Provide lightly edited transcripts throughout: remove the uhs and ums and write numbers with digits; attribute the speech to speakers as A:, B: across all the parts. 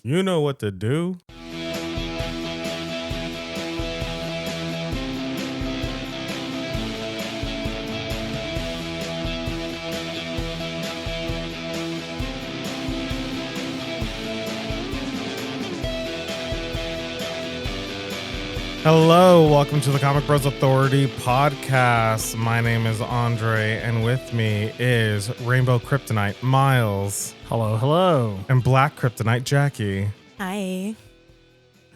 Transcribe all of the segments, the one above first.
A: You know what to do. Hello, welcome to the Comic Bros Authority podcast. My name is Andre, and with me is Rainbow Kryptonite Miles.
B: Hello, hello.
A: And Black Kryptonite Jackie.
C: Hi.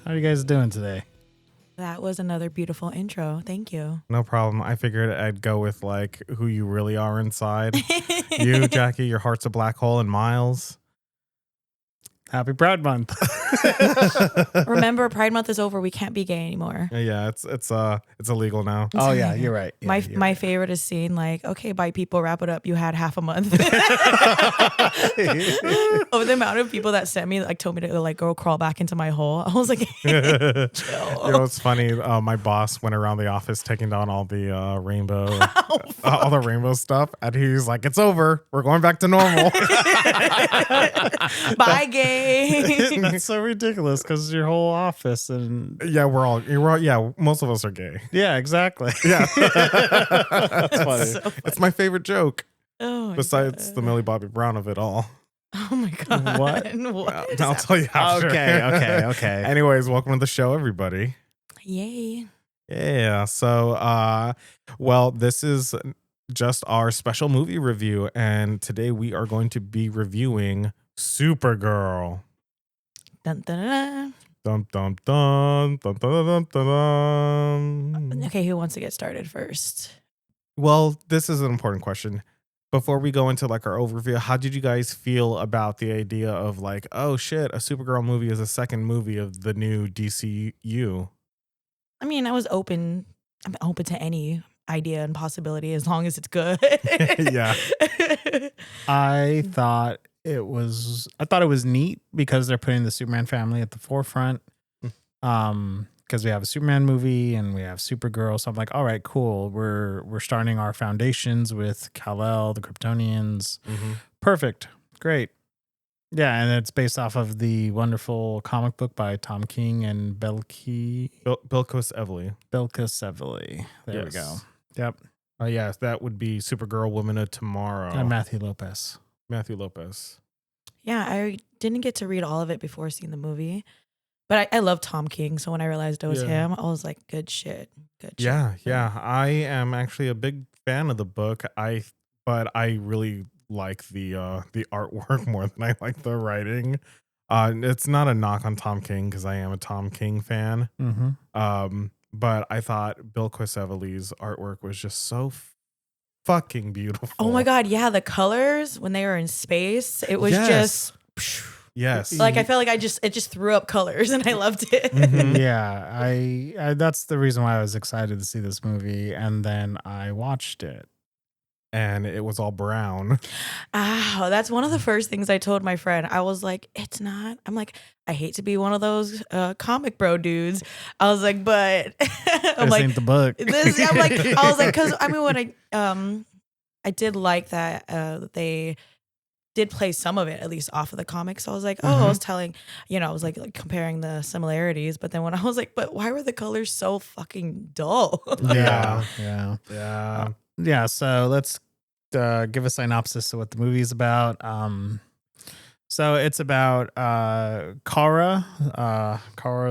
B: How are you guys doing today?
C: That was another beautiful intro. Thank you.
A: No problem. I figured I'd go with like who you really are inside. You, Jackie, your heart's a black hole, and Miles.
B: Happy Pride Month.
C: Remember, Pride Month is over. We can't be gay anymore.
A: Yeah, it's illegal now.
B: Oh yeah, you're right. Yeah,
C: My favorite is seeing like, okay, bye people, wrap it up. You had half a month. Over the amount of people that sent me, like told me to like go crawl back into my hole. I was like, chill.
A: You know, it's funny. My boss went around the office taking down all the rainbow, all the rainbow stuff, and he's like, "It's over. We're going back to normal."
C: Bye, gay.
B: That's so ridiculous because your whole office and
A: Yeah, yeah, most of us are gay.
B: yeah, exactly.
A: Yeah,
B: That's funny.
C: So funny.
A: it's my favorite joke.
C: Oh my
A: Besides
C: God.
A: the Millie Bobby Brown of it all.
C: Oh my God.
B: What?
C: What is
A: I'll tell you after.
B: Okay.
A: Anyways, welcome to the show, everybody.
C: Yay.
A: Yeah. So, well, this is just our special movie review, and today we are going to be reviewing Supergirl.
C: Dun, dun, dun,
A: Dum dum dum dum dum dum dum.
C: dun. Okay, who wants to get started first?
A: Well, this is an important question. Before we go into like our overview, how did you guys feel about the idea of like, oh shit, a Supergirl movie is a second movie of the new DCU?
C: I mean, I'm open to any idea and possibility as long as it's good.
A: Yeah.
B: I thought it was neat because they're putting the Superman family at the forefront. Because we have a Superman movie and we have Supergirl, so I'm like, all right, cool. We're starting our foundations with Kal-El, the Kryptonians.
A: Mm-hmm.
B: Perfect, great, yeah, and it's based off of the wonderful comic book by Tom King and
A: Bilquis Evely.
B: There we go. Yep,
A: Yes, that would be Supergirl Woman of Tomorrow.
B: and Matthew Lopez.
A: Matthew Lopez.
C: Yeah, I didn't get to read all of it before seeing the movie, but I love Tom King. So when I realized it was him, I was like, good shit.
A: Yeah. I am actually a big fan of the book. But I really like the artwork more than I like the writing. It's not a knock on Tom King because I am a Tom King fan.
B: Mm-hmm.
A: But I thought Bilquis Evely's artwork was just so fucking beautiful.
C: Oh my God, yeah, the colors when they were in space, it was just
A: yes.
C: like I felt like it just threw up colors and I loved it.
A: Mhm.
B: Yeah, I that's the reason why I was excited to see this movie, and then I watched it.
A: And it was all brown.
C: Oh, that's one of the first things I told my friend. I was like, it's not. I'm like, I hate to be one of those comic bro dudes. I was like, but I'm
B: This
C: like,
B: ain't the book.
C: I was like, because I mean, when I did like that they did play some of it at least off of the comics. So I was like, I was telling, I was like comparing the similarities. But then when I was like, but why were the colors so fucking dull?
B: Yeah.
A: Yeah.
B: So let's give a synopsis of what the movie is about. So it's about Kara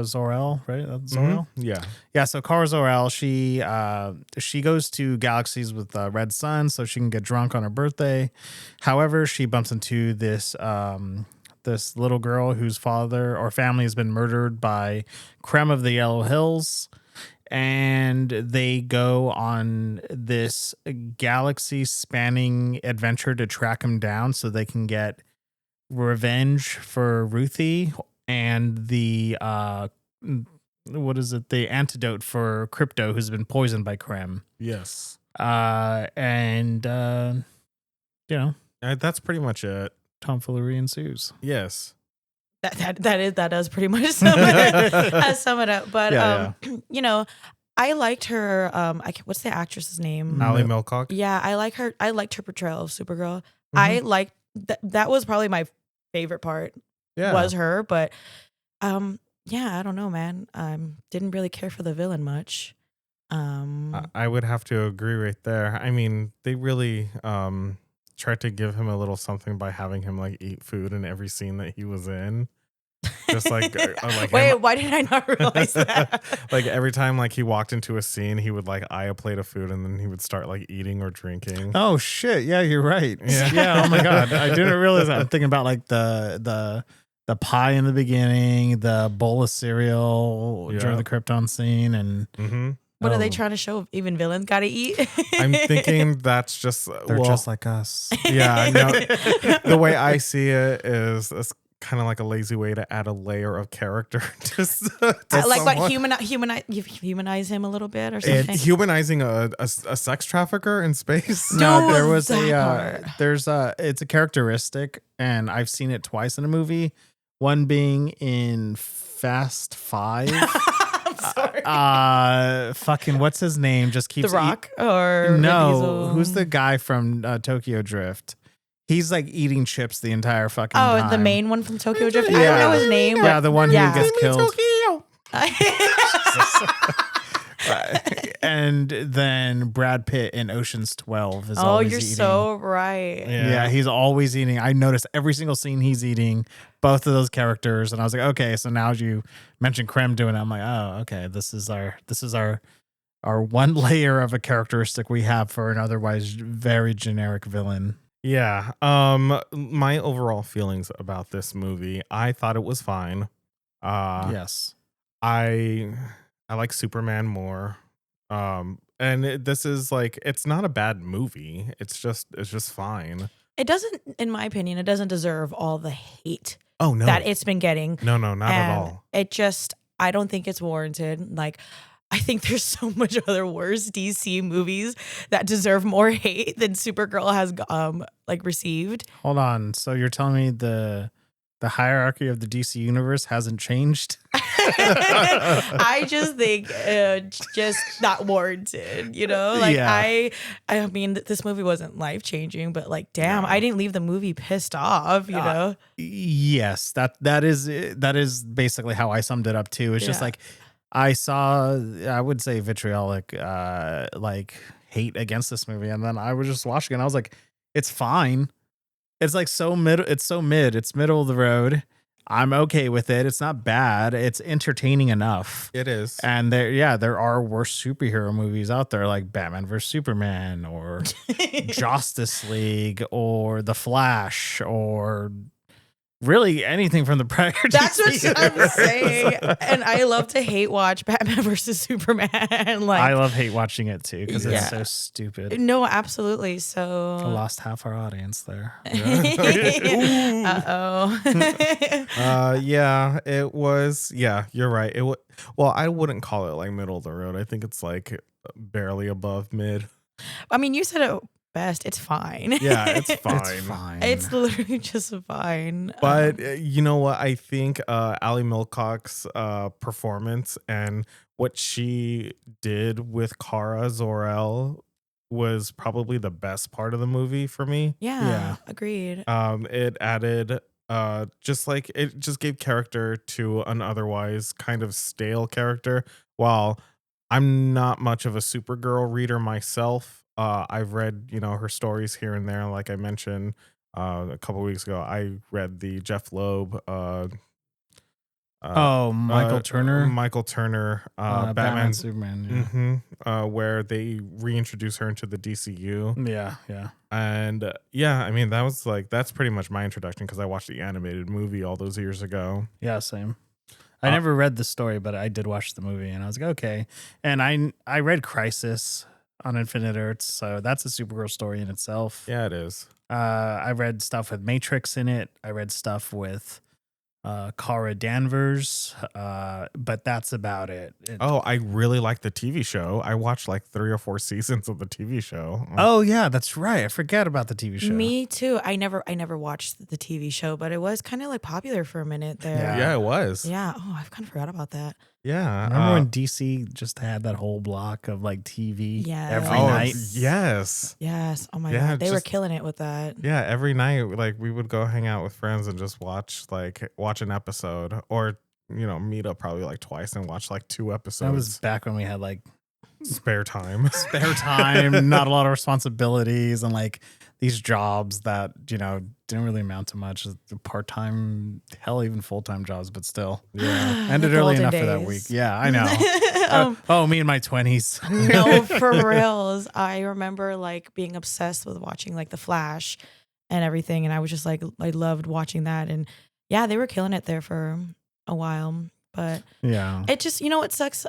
B: Zor-El, right? That's Zor-El?
A: Yeah.
B: Yeah, so Kara Zor-El, she goes to galaxies with Red Sun so she can get drunk on her birthday. However, she bumps into this little girl whose father or family has been murdered by Krem of the Yellow Hills. And they go on this galaxy-spanning adventure to track him down so they can get revenge for Ruthie and the the antidote for Crypto, who's been poisoned by Krem.
A: Yes.
B: That's
A: pretty much it.
B: Tomfoolery ensues.
A: Yes.
C: That does pretty much sum it up. But I liked her. What's the actress's name?
A: Ally Milcock.
C: Yeah, I like her. I liked her portrayal of Supergirl.
A: Mm-hmm.
C: I liked that was probably my favorite part was her, but yeah, I don't know, man. Didn't really care for the villain much.
A: I would have to agree right there. I mean, they really tried to give him a little something by having him like eat food in every scene that he was in. Just like
C: wait, why did I not realize that?
A: Like every time like he walked into a scene, he would like eye a plate of food and then he would start like eating or drinking.
B: Oh shit! Yeah, you're right.
A: Yeah.
B: Oh my god, I didn't realize that. I'm thinking about like the pie in the beginning, the bowl of cereal during the Krypton scene, and
C: what are they trying to show? Even villains got to eat.
A: I'm thinking that's just
B: they're just like us.
A: Yeah, no. The way I see it is it's kind of like a lazy way to add a layer of character. Just
C: like what humanize him a little bit or something.
A: Humanizing a sex trafficker in space.
B: No, there was it's a characteristic, and I've seen it twice in a movie. One being in Fast 5.
C: I'm sorry.
B: Fucking what's his name? Just keeps
C: The Rock or
B: no? Who's the guy from Tokyo Drift? He's like eating chips the entire fucking time.
C: The main one from Tokyo Drift. I don't know his name.
B: Yeah, the one who gets killed. And then Brad Pitt in Ocean's 12 is always eating. Oh, you're
C: so right.
B: Yeah, he's always eating. I noticed every single scene he's eating, both of those characters, and I was like, okay, so now as you mentioned Krem doing it, I'm like, oh, okay, this is our one layer of a characteristic we have for an otherwise very generic villain.
A: Yeah. My overall feelings about this movie, I thought it was fine.
B: Yes.
A: I like Superman more. And this is like, it's not a bad movie. It's just fine.
C: It doesn't, in my opinion, it doesn't deserve all the hate
A: that
C: it's been getting.
A: No, not at all.
C: It just, I don't think it's warranted. Like, I think there's so much other worse DC movies that deserve more hate than Supergirl has received.
B: Hold on. So you're telling me the hierarchy of the DC universe hasn't changed?
C: I just think just not warranted, you know? Like I mean this movie wasn't life-changing, but like damn, I didn't leave the movie pissed off, you know?
B: Yes, that is basically how I summed it up too. It's just like I saw, I would say vitriolic like hate against this movie, and then I was just watching it and I was like, it's fine. It's like it's middle of the road. I'm okay with it. It's not bad. It's entertaining enough.
A: It is.
B: And there are worse superhero movies out there like Batman vs Superman or Justice League or The Flash or really anything from the prior.
C: That's what I'm saying. And I love to hate watch Batman versus Superman. Like
B: I love hate watching it too because it's so stupid.
C: No, absolutely. So
B: I lost half our audience there.
A: Yeah, it was. Yeah, you're right. Well, I wouldn't call it like middle of the road. I think it's like barely above mid.
C: I mean, you said it best. It's fine.
A: Yeah, it's fine.
B: It's fine.
C: It's literally just fine.
A: But you know what? I think Ali Milcock's performance and what she did with Kara Zor-El was probably the best part of the movie for me.
C: Yeah. Agreed.
A: It added it just gave character to an otherwise kind of stale character. While I'm not much of a Supergirl reader myself, I've read, her stories here and there. Like I mentioned a couple weeks ago, I read the Jeff Loeb.
B: Michael
A: Turner. Batman
B: Superman.
A: Yeah. Where they reintroduce her into the DCU.
B: Yeah.
A: And I mean that's pretty much my introduction because I watched the animated movie all those years ago.
B: Yeah, same. I never read the story, but I did watch the movie, and I was like, okay. And I read Crisis on Infinite Earths, so that's a Supergirl story in itself.
A: Yeah, it is.
B: I read stuff with Matrix in it. I read stuff with Kara Danvers, but that's about it.
A: I really like the TV show. I watched like 3 or 4 seasons of the TV show.
B: Oh yeah, that's right. I forgot about the TV show.
C: Me too. I never watched the TV show, but it was kind of like popular for a minute there.
A: Yeah, it was.
C: Yeah. Oh, I've kind of forgot about that.
A: Yeah.
B: Remember when DC just had that whole block of like TV every
C: Yes.
B: night?
A: Yes.
C: Yes. Oh my
A: Yeah,
C: God. They were
A: just-
C: killing it with that.
A: Yeah, every night, like we would go hang out with friends and just watch an episode, or meet up probably like twice and watch like 2 episodes.
B: That was back when we had like
A: spare time.
B: spare time, not a lot of responsibilities, and like these jobs that didn't really amount to much. Part-time, hell, even full-time jobs, but still.
A: Yeah.
B: Ended
C: The
B: early
C: golden
B: enough for that
C: days.
B: week. Yeah, I know. Me in my 20s.
C: No, for reals. I remember like being obsessed with watching like The Flash and everything. And I was just like, I loved watching that. And yeah, they were killing it there for a while. But
B: Yeah.
C: it just, it sucks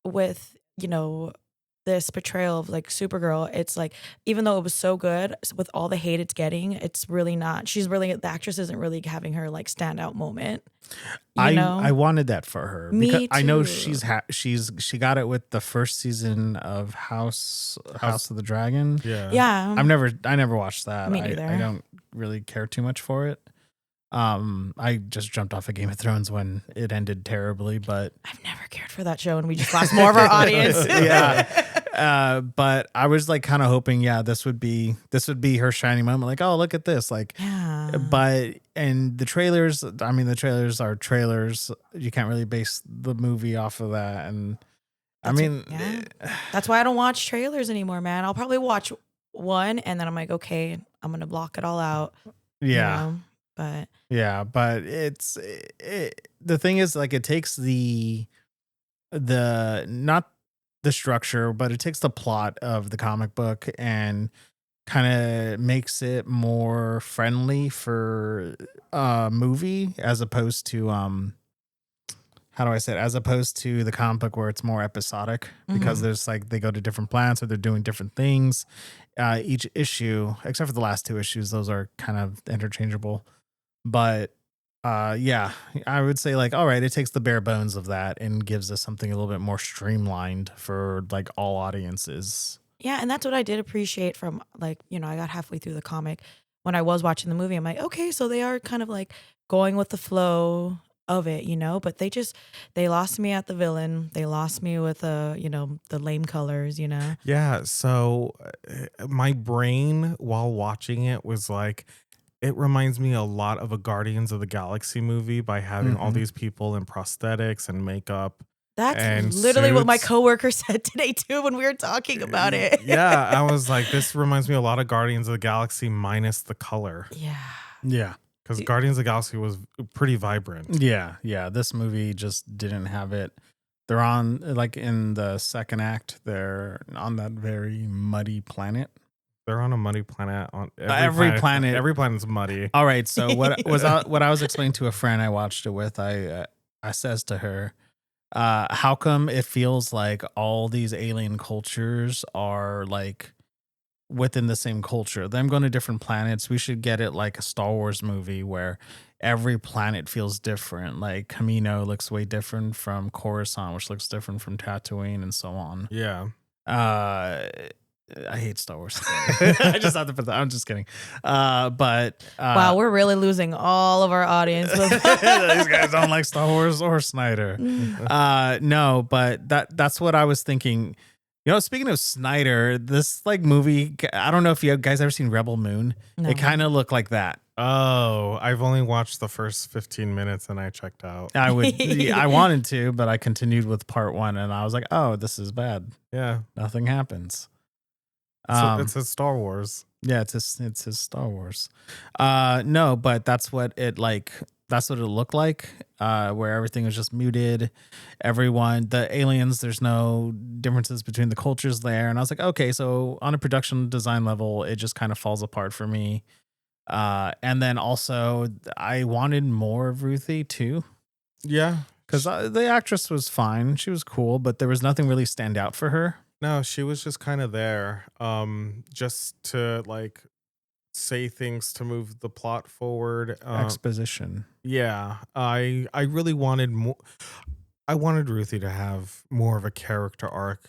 C: with, this portrayal of like Supergirl. It's like, even though it was so good, with all the hate it's getting, it's really not. The actress isn't really having her like standout moment.
B: I wanted that for her
C: Me
B: because I know
C: too.
B: she got it with the first season of House of the Dragon.
A: Yeah.
C: Yeah.
B: I never watched that.
C: Me neither.
B: I don't really care too much for it. I just jumped off of Game of Thrones when it ended terribly, but
C: I've never cared for that show, and we just lost more of our audience.
B: Yeah. But I was like kind of hoping, this would be her shining moment. Like, oh, look at this. Like,
C: Yeah.
B: and the trailers are trailers. You can't really base the movie off of that. And
C: That's why I don't watch trailers anymore, man. I'll probably watch one, and then I'm like, okay, I'm gonna block it all out.
B: yeah.
C: But
B: It's the thing is, like, it takes the not the structure, but it takes the plot of the comic book and kind of makes it more friendly for a movie, as opposed to how do I say it? As opposed to the comic book where it's more episodic, because there's like they go to different planets or they're doing different things. Each issue, except for the last 2 issues, those are kind of interchangeable. But I would say, like, all right, it takes the bare bones of that and gives us something a little bit more streamlined for like all audiences.
C: yeah, and that's what I did appreciate from, like, I got halfway through the comic when I was watching the movie. I'm like, okay, so they are kind of like going with the flow of it, but they lost me at the villain. They lost me with the lame colors.
A: Yeah. So my brain while watching it was like, it reminds me a lot of a Guardians of the Galaxy movie by having all these people in prosthetics and makeup.
C: That's
A: and
C: literally what my
A: suits.
C: coworker said today too when we were talking about it.
A: Yeah, I was like, this reminds me a lot of Guardians of the Galaxy minus the color,
B: Yeah.
A: because Guardians of the Galaxy was pretty vibrant.
B: Yeah. This movie just didn't have it. They're on, like, in the second act, they're on that very muddy planet.
A: They're on a muddy planet. On
B: Every planet.
A: Every planet's muddy.
B: All right. So what I was explaining to a friend I watched it with, I says to her, how come it feels like all these alien cultures are like within the same culture? Them going to different planets. We should get it like a Star Wars movie where every planet feels different. Like Camino looks way different from Coruscant, which looks different from Tatooine, and so on.
A: Yeah.
B: I hate Star Wars. I just have to put that. I'm just kidding. But
C: Wow, we're really losing all of our audience.
B: these guys don't like Star Wars or Snyder. No, but that's what I was thinking. Speaking of Snyder, this like movie, I don't know if you guys ever seen Rebel Moon.
C: No.
B: It kind of looked like that.
A: Oh, I've only watched the first 15 minutes and I checked out.
B: I wanted to, but I continued with part 1 and I was like, oh, this is bad.
A: Yeah.
B: Nothing happens.
A: It's a Star Wars.
B: Yeah, it's his Star Wars. No, but that's what it looked like, where everything was just muted. The aliens, there's no differences between the cultures there. And I was like, okay, so on a production design level, it just kind of falls apart for me. And then also I wanted more of Ruthie too.
A: Yeah.
B: Because the actress was fine. She was cool, but there was nothing really stand out for her.
A: No, she was just kind of there, just to like say things to move the plot forward.
B: Exposition.
A: Yeah, I really wanted more. I wanted Ruthie to have more of a character arc,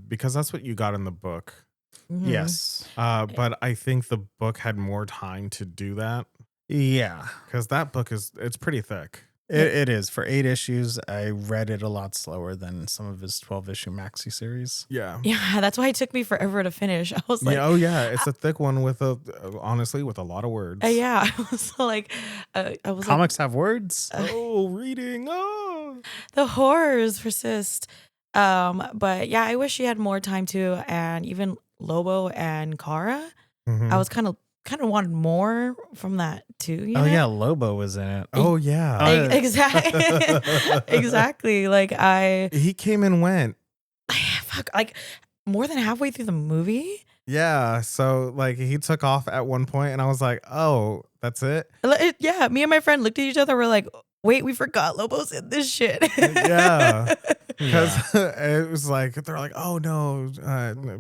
A: because that's what you got in the book.
C: Mhm.
B: Yes.
A: But I think the book had more time to do that,
B: Yeah.
A: because that book it's pretty thick.
B: It is. For 8 issues, I read it a lot slower than some of his 12-issue maxi series.
A: Yeah.
C: Yeah, that's why it took me forever to finish. I was like,
A: Yeah. Oh yeah. It's a thick one with honestly with a lot of words.
C: yeah, I was like,
B: Comics have words?
A: Oh, reading. Oh.
C: the horrors persist. But yeah, I wish she had more time too, and even Lobo and Kara.
A: Mhm.
C: I was kind of wanted more from that too. You know?
B: Yeah, Lobo was in it.
A: Oh yeah.
B: Oh, yeah.
C: Exactly. Exactly. Like
A: He came and went.
C: fuck, like more than halfway through the movie.
A: Yeah. So like he took off at one point, and I was like, oh, that's it.
C: Yeah, me and my friend looked at each other. We're like, wait, we forgot Lobo's in this shit.
A: Yeah. Because it was like they're like, oh no,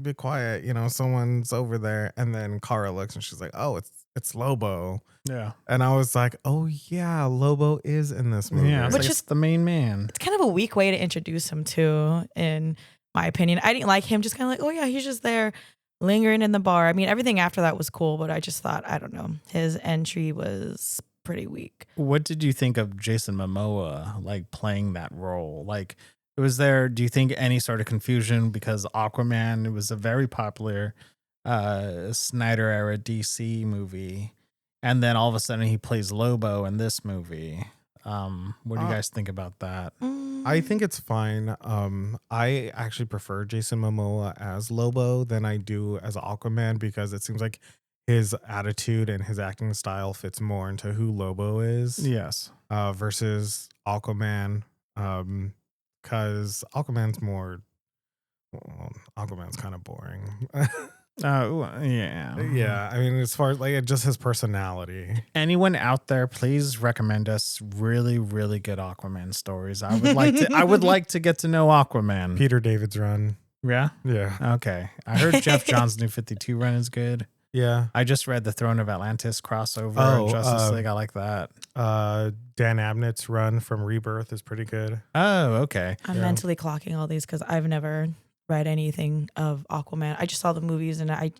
A: be quiet, someone's over there, and then Kara looks and she's like, oh, it's Lobo,
B: Yeah.
A: and I was like, oh yeah, Lobo is in this movie.
B: Yeah,
C: Which
B: it's
C: is
B: the main man.
C: It's kind of a weak way to introduce him to, in my opinion. I didn't like him. Just kind of like, oh yeah, he's just there lingering in the bar. I mean, everything after that was cool, but I just thought, I don't know, his entry was pretty weak.
B: What did you think of Jason Momoa like playing that role? Like, was there, do you think, any sort of confusion because Aquaman, it was a very popular Snyder era DC movie, and then all of a sudden he plays Lobo in this movie? What do you guys think about that?
A: I think it's fine. I actually prefer Jason Momoa as Lobo than I do as Aquaman, because it seems like his attitude and his acting style fits more into who Lobo is.
B: Yes.
A: Versus Aquaman. Because Aquaman's kind of boring.
B: Yeah.
A: Yeah, I mean, as far as like just his personality.
B: Anyone out there, please recommend us really, really good Aquaman stories. I would like to get to know Aquaman.
A: Peter David's run.
B: Yeah.
A: Yeah.
B: Okay. I heard Jeff Johns' New 52 run is good.
A: Yeah.
B: I just read the Throne of Atlantis crossover.
A: Oh,
B: Justice League. I like that.
A: Dan Abnett's run from Rebirth is pretty good.
B: Oh, okay.
C: I'm mentally clocking all these because I've never read anything of Aquaman. I just saw the movies and I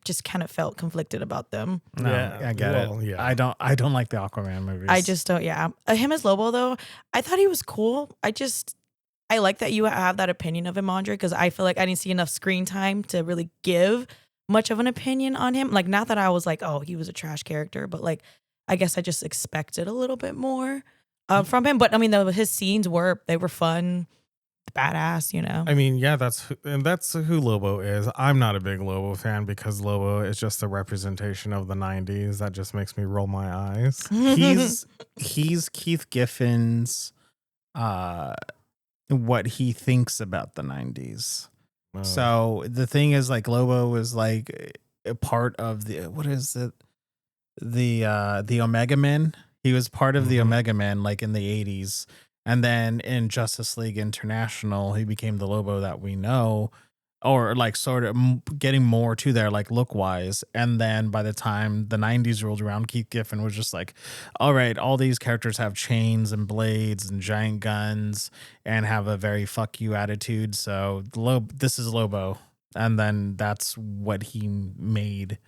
C: just kind of felt conflicted about them.
B: No,
A: Yeah,
B: I get
A: well,
B: it.
A: yeah.
B: I don't like the Aquaman movies.
C: I just don't. Yeah, him as Lobo though, I thought he was cool. I like that you have that opinion of him, Andre, because I feel like I didn't see enough screen time to really give much of an opinion on him. Like, not that I was like, oh, he was a trash character, but like, I guess I just expected a little bit more from him. But I mean, his scenes were fun, badass,
A: I mean, yeah, that's who Lobo is. I'm not a big Lobo fan because Lobo is just a representation of the 90s. That just makes me roll my eyes.
B: he's Keith Giffen's what he thinks about the 90s. So the thing is, like, Lobo was like a part of the Omega Men. He was part of the Omega Men, like in the 80s. And then in Justice League International, he became the Lobo that we know, or like sort of getting more to there, like look wise. And then by the time the 90s rolled around, Keith Giffen was just like, all right, all these characters have chains and blades and giant guns and have a very fuck you attitude. So this is Lobo. And then that's what he made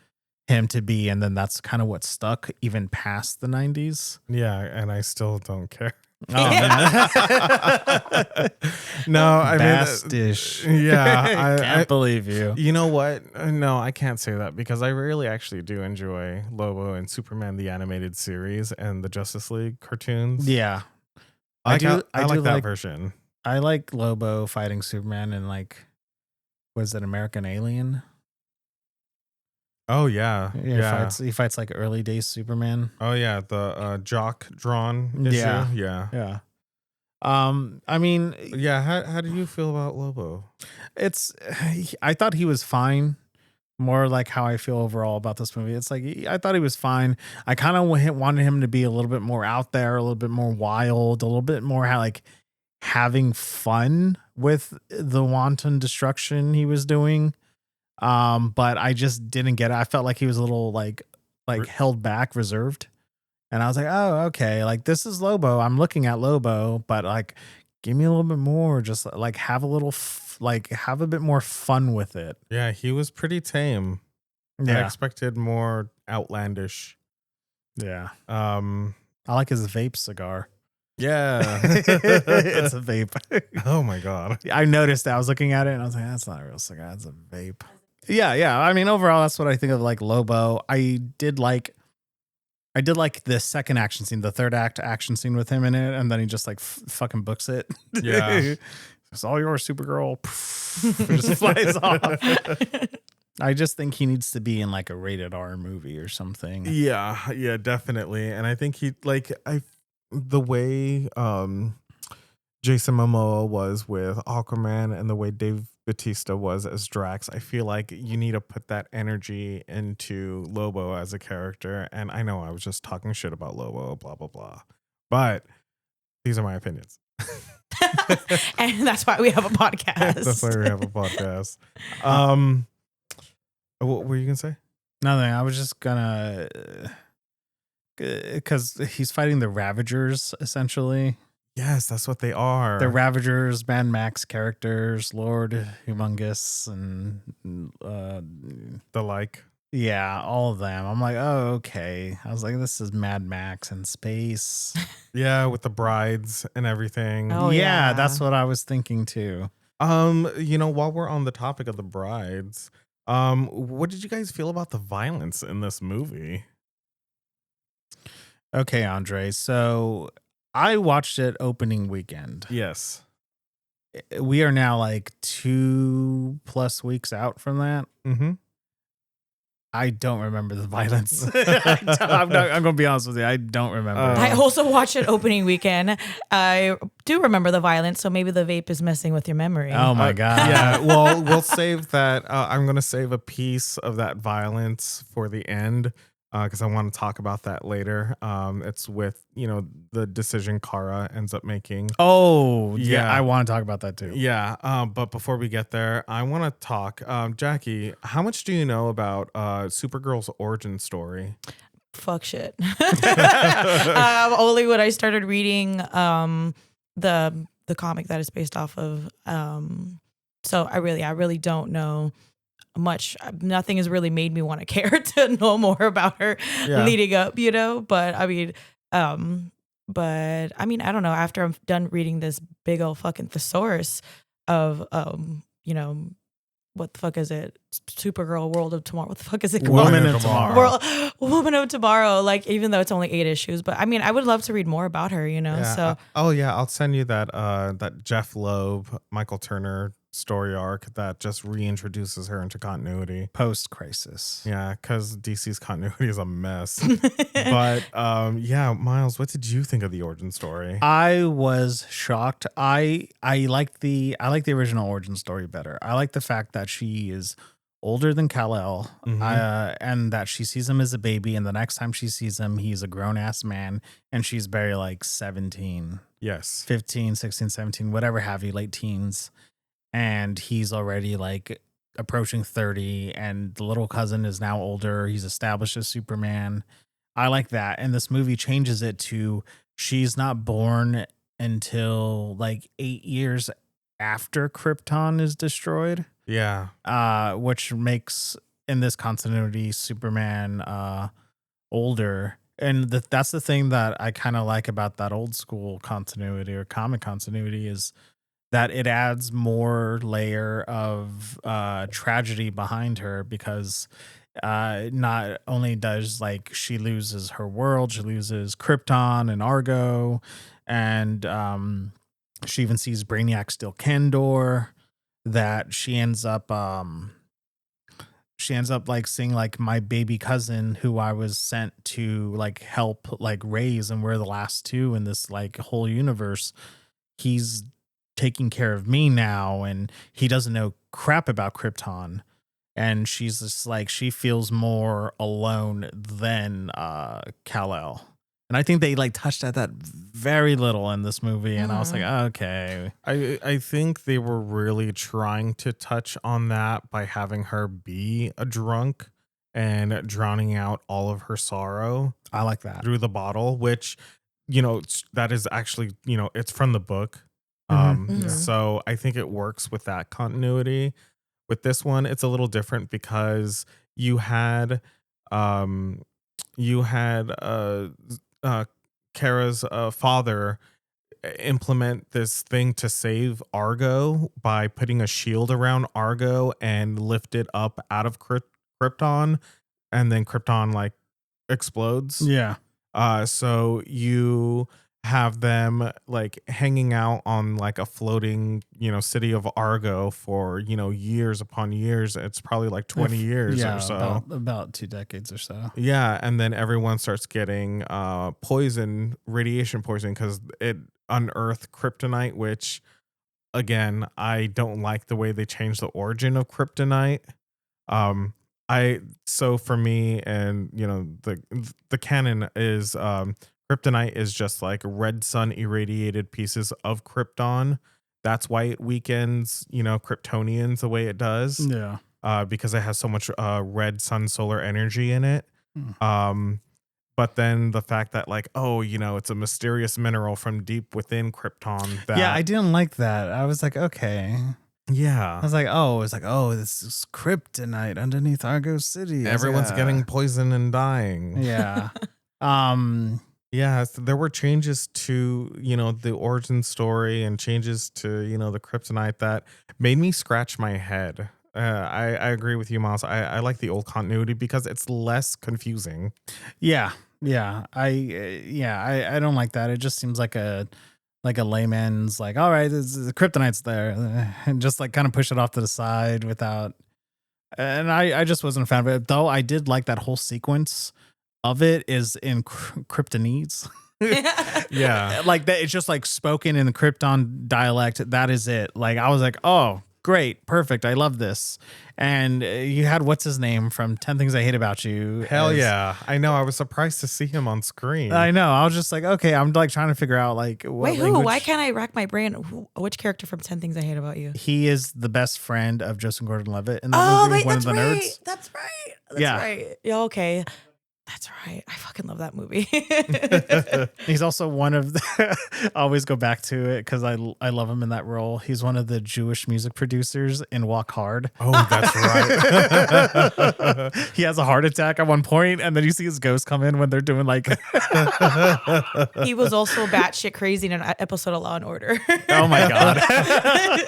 B: him to be. And then that's kind of what stuck even past the 90s.
A: Yeah, and I still don't care.
B: Oh,
A: no, I
B: Bastish.
A: mean, yeah,
B: I can't believe you.
A: You know what? No, I can't say that because I really actually do enjoy Lobo and Superman the animated series and the Justice League cartoons.
B: Yeah,
A: I like that version.
B: I like Lobo fighting Superman and like, was it American Alien?
A: Oh yeah, yeah.
B: He fights like early days Superman.
A: Oh yeah, the jock drawn issue. Yeah.
B: I mean,
A: yeah. How do you feel about Lobo?
B: I thought he was fine. More like how I feel overall about this movie. It's like I thought he was fine. I kind of wanted him to be a little bit more out there, a little bit more wild, a little bit more like having fun with the wanton destruction he was doing. But I just didn't get it. I felt like he was a little like held back, reserved. And I was like, oh, okay. Like, this is Lobo. I'm looking at Lobo, but like, give me a little bit more. Just like have a little, have a bit more fun with it.
A: Yeah, he was pretty tame.
B: Yeah.
A: I expected more outlandish.
B: Yeah. I like his vape cigar.
A: Yeah.
B: It's a vape.
A: Oh my god.
B: I noticed that. I was looking at it and I was like, that's not a real cigar. That's a vape. Yeah. I mean, overall, that's what I think of like Lobo. I did like the second action scene, the third act action scene with him in it, and then he just like fucking books it.
A: Yeah.
B: It's all yours, Supergirl. It just flies off. I just think he needs to be in like a rated R movie or something.
A: Yeah, definitely. And I think the way Jason Momoa was with Aquaman and the way Dave Bautista was as Drax, I feel like you need to put that energy into Lobo as a character. And I know I was just talking shit about Lobo, blah blah blah, but these are my opinions.
C: And that's why we have a podcast.
A: That's why we have a podcast. What were you gonna say?
B: Nothing. I was just gonna, because he's fighting the Ravagers essentially.
A: Yes, that's what they are.
B: The Ravagers, Mad Max characters, Lord Humongous, and
A: the like.
B: yeah, all of them. I'm like, oh, okay. I was like, this is Mad Max in space.
A: Yeah, with the brides and everything.
C: Oh,
B: yeah,
C: yeah.
B: that's what I was thinking too.
A: While we're on the topic of the brides, what did you guys feel about the violence in this movie?
B: Okay, Andre. So I watched it opening weekend.
A: Yes.
B: We are now like 2+ weeks out from that.
A: Mm-hmm.
B: I don't remember the violence. I'm going to be honest with you. I don't remember.
C: I also watched it opening weekend. I do remember the violence, so maybe the vape is messing with your memory.
B: Oh my God.
A: Yeah, well, we'll save that. I'm going to save a piece of that violence for the end because I want to talk about that later. It's with, the decision Kara ends up making.
B: Oh, yeah.
A: Yeah.
B: I want to talk about that too.
A: Yeah, but before we get there, I want to talk. Jackie, how much do you know about Supergirl's origin story?
C: Fuck shit. Only when I started reading the comic that is based off of. So I really don't know much. Nothing has really made me want to care to know more about her leading up, But I mean, I don't know. After I'm done reading this big old fucking thesaurus of what the fuck is it? Supergirl, World of Tomorrow. What the fuck is it called?
B: Woman of Tomorrow.
C: Woman of Tomorrow. Like, even though it's only 8 issues, but I mean, I would love to read more about her.
A: Yeah.
C: So.
A: I'll send you that Jeff Loeb, Michael Turner story arc that just reintroduces her into continuity.
B: Post-crisis.
A: Yeah, because DC's continuity is a mess. But Miles, what did you think of the origin story?
B: I was shocked. I like the original origin story better. I like the fact that she is older than Kal-El, and that she sees him as a baby, and the next time she sees him, he's a grown-ass man, and she's very like 17.
A: Yes.
B: 15, 16, 17, whatever have you, late teens. And he's already like approaching 30, and the little cousin is now older. He's established as Superman. I like that. And this movie changes it to she's not born until like 8 years after Krypton is destroyed.
A: Yeah.
B: Which makes, in this continuity, Superman older. And that's the thing that I kind of like about that old school continuity or comic continuity is that it adds more layer of tragedy behind her, because not only does like she loses her world, she loses Krypton and Argo, and she even sees Brainiac steal Kandor, that she ends up like seeing like my baby cousin who I was sent to like help like raise, and we're the last two in this like whole universe. He's taking care of me now, and he doesn't know crap about Krypton. And she's just like, she feels more alone than Kal-El. And I think they like touched at that very little in this movie. And I was like, okay.
A: I think they were really trying to touch on that by having her be a drunk and drowning out all of her sorrow.
B: I like that.
A: Through the bottle, which, that is actually, it's from the book. So I think it works with that continuity. With this one, it's a little different because you had Kara's father implement this thing to save Argo by putting a shield around Argo and lift it up out of Krypton, and then Krypton like explodes.
B: Yeah.
A: So you have them like hanging out on like a floating, city of Argo for, years upon years. It's probably like 20 years or so.
B: About 2 decades or so.
A: Yeah. And then everyone starts getting radiation poison, because it unearthed kryptonite, which again, I don't like the way they changed the origin of kryptonite. So for me, and the canon is kryptonite is just like red sun irradiated pieces of Krypton. That's why it weakens, Kryptonians the way it does.
B: Yeah.
A: Because it has so much red sun solar energy in it.
B: Mm.
A: But then the fact that like, it's a mysterious mineral from deep within Krypton.
B: Yeah, I didn't like that. I was like, okay.
A: Yeah.
B: I was like, this is kryptonite underneath Argo City.
A: Everyone's getting poisoned and dying.
B: Yeah.
A: Yeah, so there were changes to, the origin story, and changes to, the kryptonite that made me scratch my head. I agree with you, Miles. I like the old continuity because it's less confusing.
B: Yeah. I don't like that. It just seems like a layman's like, all right, the kryptonite's there, and just like kind of push it off to the side without. And I just wasn't a fan of it, though. I did like that whole sequence of it is in Kryptonese.
A: Yeah.
B: Like that, it's just like spoken in the Krypton dialect. That is it. Like I was like, oh, great, perfect. I love this. And you had what's his name from 10 Things I Hate About You.
A: Hell yeah. I know. I was surprised to see him on screen.
B: I know. I was just like, okay, I'm like trying to figure out like what
C: wait, who?
B: language.
C: Why can't I rack my brain? Which character from 10 Things I Hate About You?
B: He is the best friend of Joseph Gordon-Levitt in that movie.
C: That's right. That's right. That's
B: Yeah.
C: right. Yeah, okay. That's right. I fucking love that movie.
B: He's also one of the, I always go back to it because I love him in that role. He's one of the Jewish music producers in Walk Hard.
A: Oh, that's right.
B: He has a heart attack at one point, and then you see his ghost come in when they're doing like.
C: He was also batshit crazy in an episode of Law and Order.
B: Oh my god!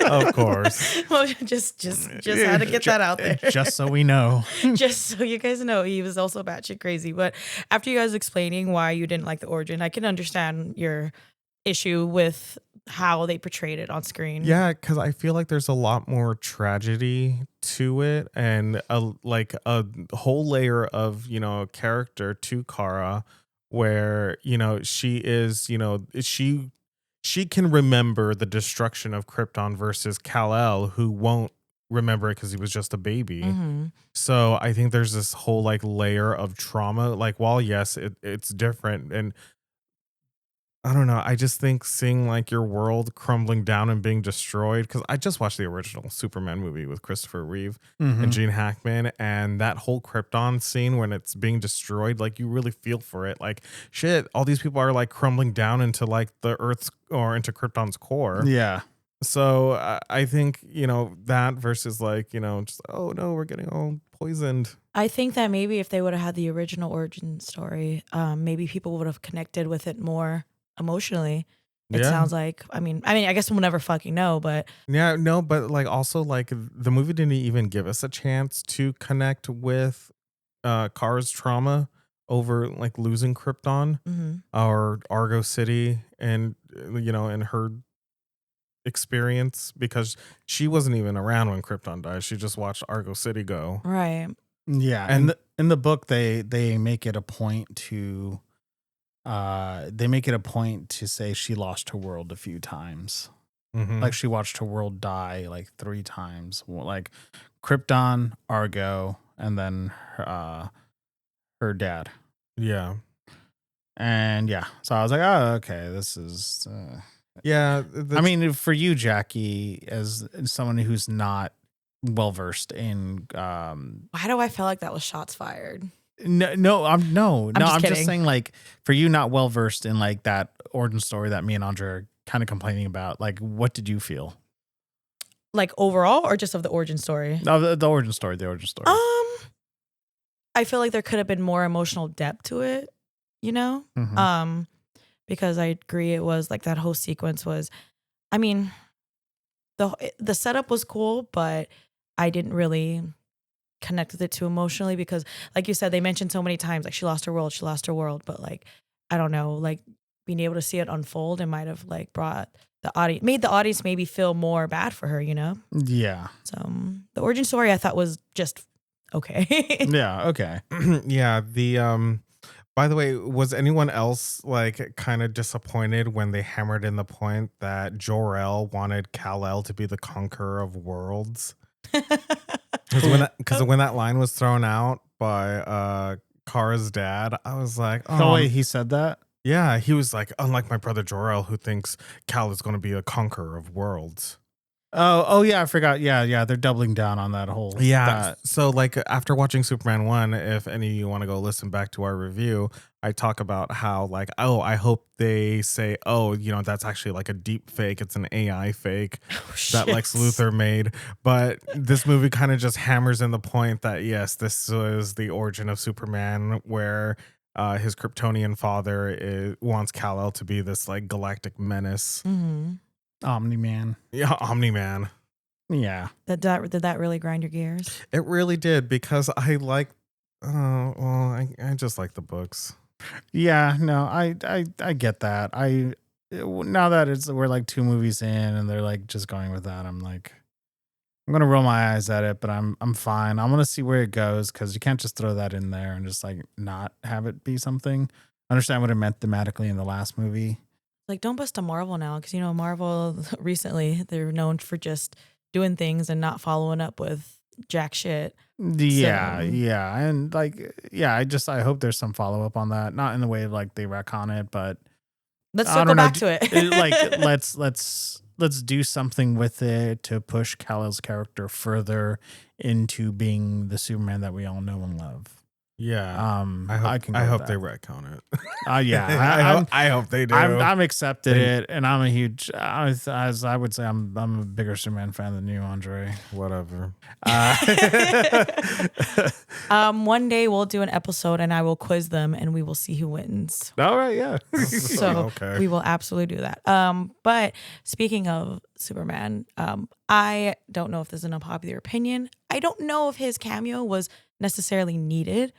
A: Of course.
C: Well, just had to get that out there.
B: Just so we know.
C: Just so you guys know, he was also batshit crazy. But after you guys explaining why you didn't like the origin, I can understand your issue with how they portrayed it on screen.
A: Yeah, because I feel like there's a lot more tragedy to it, and a whole layer of character to Kara, where she is she can remember the destruction of Krypton versus Kal-El, who won't remember it because he was just a baby.
C: Mm-hmm.
A: So I think there's this whole layer of trauma. Like, while yes, it's different, and I don't know. I just think seeing your world crumbling down and being destroyed, because I just watched the original Superman movie with Christopher Reeve and Gene Hackman, and that whole Krypton scene when it's being destroyed, you really feel for it. Like, shit, all these people are crumbling down into the Earth's or into Krypton's core.
B: Yeah.
A: So I think, that versus just, oh no, we're getting all poisoned.
C: I think that maybe if they would have had the original origin story, maybe people would have connected with it more emotionally. It sounds like, I mean, I guess we'll never fucking know, but
A: yeah, no, but also the movie didn't even give us a chance to connect with Kara's trauma over losing Krypton or Argo City, and and her experience, because she wasn't even around when Krypton died. She just watched Argo City go.
C: Right.
B: Yeah, and in the book they make it a point to say she lost her world a few times.
A: Mm-hmm.
B: She watched her world die 3 times. Krypton, Argo, and then her dad.
A: Yeah.
B: And yeah, so I was like, oh, okay, this is
A: yeah.
B: I mean, for you, Jackie, as someone who's not well versed in
C: why do I feel like that was shots fired?
B: I'm
C: just
B: just saying, for you not well versed in that origin story that me and Andre are kind of complaining about, what did you feel?
C: Overall, or just of the origin story?
B: No, the origin story.
C: I feel like there could have been more emotional depth to it,
B: Mm-hmm.
C: because I agree it was like that whole sequence was, I mean, the setup was cool, but I didn't really connect with it too emotionally because, like you said, they mentioned so many times like she lost her world, but like I don't know, like being able to see it unfold, it might have like made the audience maybe feel more bad for her, you know?
B: Yeah.
C: So the origin story I thought was just okay.
B: Yeah. Okay.
A: Yeah, by the way, was anyone else like kind of disappointed when they hammered in the point that Jor-El wanted Kal-El to be the conqueror of worlds? Because when that line was thrown out by Kara's dad, I was like,
B: Oh, wait, he said that?
A: yeah, he was like, unlike my brother Jor-El, who thinks Kal is going to be a conqueror of worlds.
B: Oh, yeah, I forgot. Yeah, they're doubling down on that whole.
A: Yeah. So, like, after watching Superman 1, if any of you want to go listen back to our review, I talk about how, like, oh, I hope they say, oh, you know, that's actually like a deep fake. It's an AI fake that Lex Luthor made. But this movie kind of just hammers in the point that, yes, this was the origin of Superman, where his Kryptonian father wants Kal-El to be this, like, galactic menace.
C: Mm-hmm.
B: Omni-Man.
A: Yeah, Omni-Man.
B: Yeah.
C: Did that really grind your gears?
A: It really did, because I like, I just like the books.
B: Yeah, no, I get that. Now that we're like 2 movies in and they're like just going with that, I'm like, I'm gonna roll my eyes at it, but I'm fine. I'm gonna see where it goes because you can't just throw that in there and just like not have it be something. Understand what it meant thematically in the last movie.
C: Like, don't bust a Marvel now, because you know Marvel recently they're known for just doing things and not following up with jack shit.
B: Yeah,
C: So-
B: yeah, and like, yeah, I hope there's some follow up on that. Not in the way of like they retcon it, but
C: Let's
B: I
C: circle
B: don't know,
C: back to it.
B: like let's do something with it to push Kal-El's character further into being the Superman that we all know and love.
A: Yeah.
B: I
A: hope they retcon it.
B: Yeah,
A: I hope they do.
B: I'm accepted it, and I'm a huge, as I would say, I'm a bigger Superman fan than you, Andre.
A: Whatever.
C: One day we'll do an episode and I will quiz them and we will see who wins.
B: All right, yeah.
C: So
A: Okay.
C: we will absolutely do that. But speaking of Superman, I don't know if this is an unpopular opinion. I don't know if his cameo was necessarily needed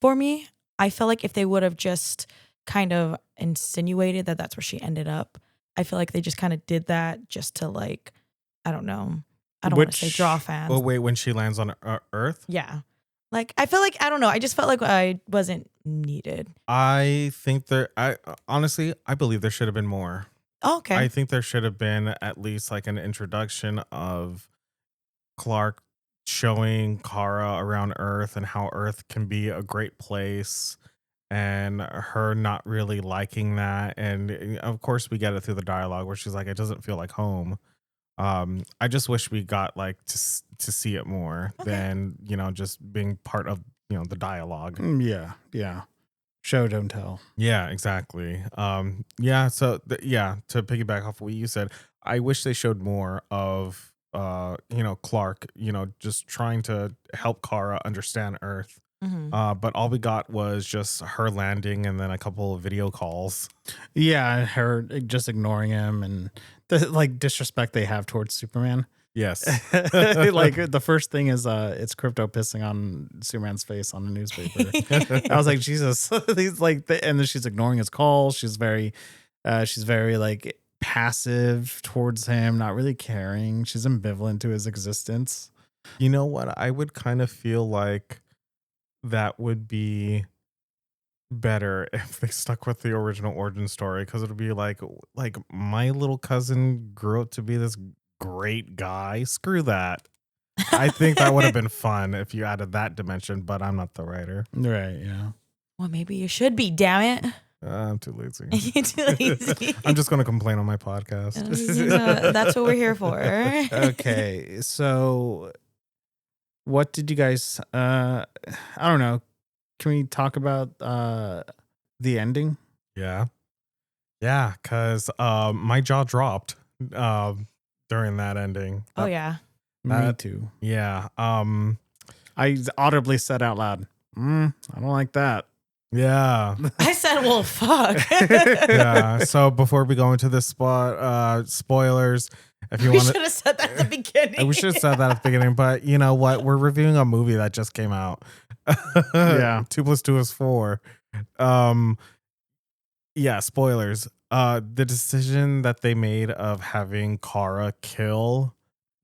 C: for me. I feel like if they would have just kind of insinuated that that's where she ended up, I feel like they just kind of did that just to like, I don't know. I don't want to say draw fans.
A: Oh, wait, when she lands on Earth?
C: Yeah. Like, I feel like, I don't know. I just felt like I wasn't needed.
A: I think honestly, I believe there should have been more.
C: Oh, okay.
A: I think there should have been at least like an introduction of Clark showing Kara around Earth and how Earth can be a great place, and her not really liking that. And of course we get it through the dialogue where she's like, it doesn't feel like home. I just wish we got like to see it more than, you know, just being part of, you know, the dialogue.
B: Yeah. Show, don't tell.
A: Yeah, exactly. Yeah. So to piggyback off what you said, I wish they showed more of, you know, Clark, you know, just trying to help Kara understand Earth.
C: Mm-hmm.
A: But all we got was just her landing and then a couple of video calls.
B: Yeah, her just ignoring him and the like disrespect they have towards Superman.
A: Yes.
B: Like the first thing is it's Crypto pissing on Superman's face on the newspaper. I was like, Jesus. He's like, and then she's ignoring his calls. She's very like passive towards him, not really caring. She's ambivalent to his existence.
A: You know what? I would kind of feel like that would be better if they stuck with the original origin story, because it would be like my little cousin grew up to be this great guy. Screw that. I think that would have been fun if you added that dimension, but I'm not the writer.
B: Right, yeah.
C: Well, maybe you should be, damn it.
A: I'm too lazy.
C: You're too lazy.
A: I'm just going to complain on my podcast.
C: That's what we're here for.
B: Okay, so what did you guys I don't know, can we talk about the ending?
A: Yeah, because my jaw dropped during that ending.
C: Oh, yeah.
B: Me too.
A: Yeah.
B: I audibly said out loud, I don't like that.
A: Yeah.
C: I said, well, fuck.
A: Yeah. So before we go into this spot, spoilers. If you
C: We
A: want
C: should
A: to,
C: have said that at the beginning.
A: we should have said that at the beginning, but you know what? We're reviewing a movie that just came out.
B: Yeah.
A: 2 + 2 is 4. Um, yeah, spoilers. The decision that they made of having Kara kill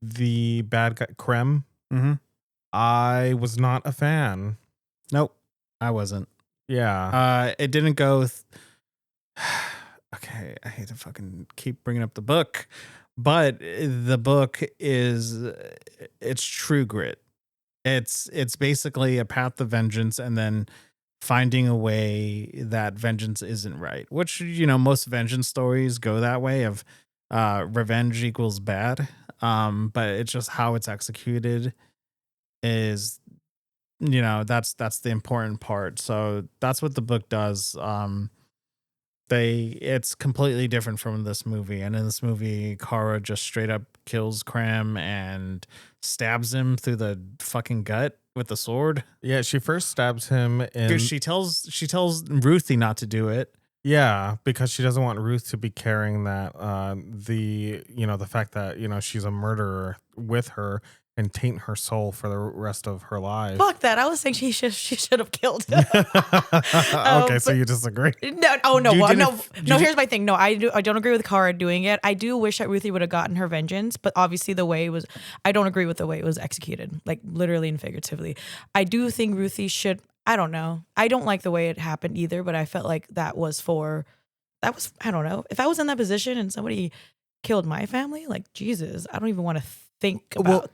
A: the bad guy, Krem,
B: Mm-hmm.
A: I was not a fan.
B: Nope, I wasn't.
A: Yeah.
B: It didn't go. Okay, I hate to fucking keep bringing up the book, but the book is it's true grit. It's basically a path of vengeance, and then finding a way that vengeance isn't right. Which most vengeance stories go that way of revenge equals bad. But it's just how it's executed is that's the important part. So that's what the book does. It's completely different from this movie, and in this movie Kara just straight up kills Cram and stabs him through the fucking gut with the sword.
A: Yeah, she first stabs him in.
B: Because she tells Ruthie not to do it.
A: Yeah, because she doesn't want Ruth to be carrying that the fact that she's a murderer with her and taint her soul for the rest of her life.
C: Fuck that. I was saying she should have killed him.
A: Okay, so you disagree?
C: No, oh no,
B: You
C: well,
B: didn't-
C: no. Here's my thing. No, I don't agree with Kara doing it. I do wish that Ruthie would have gotten her vengeance, but obviously the way it was, I don't agree with the way it was executed, like literally and figuratively. I do think Ruthie should. I don't know. I don't like the way it happened either, but I felt like that was I don't know. If I was in that position and somebody killed my family, like Jesus, I don't even want to think about.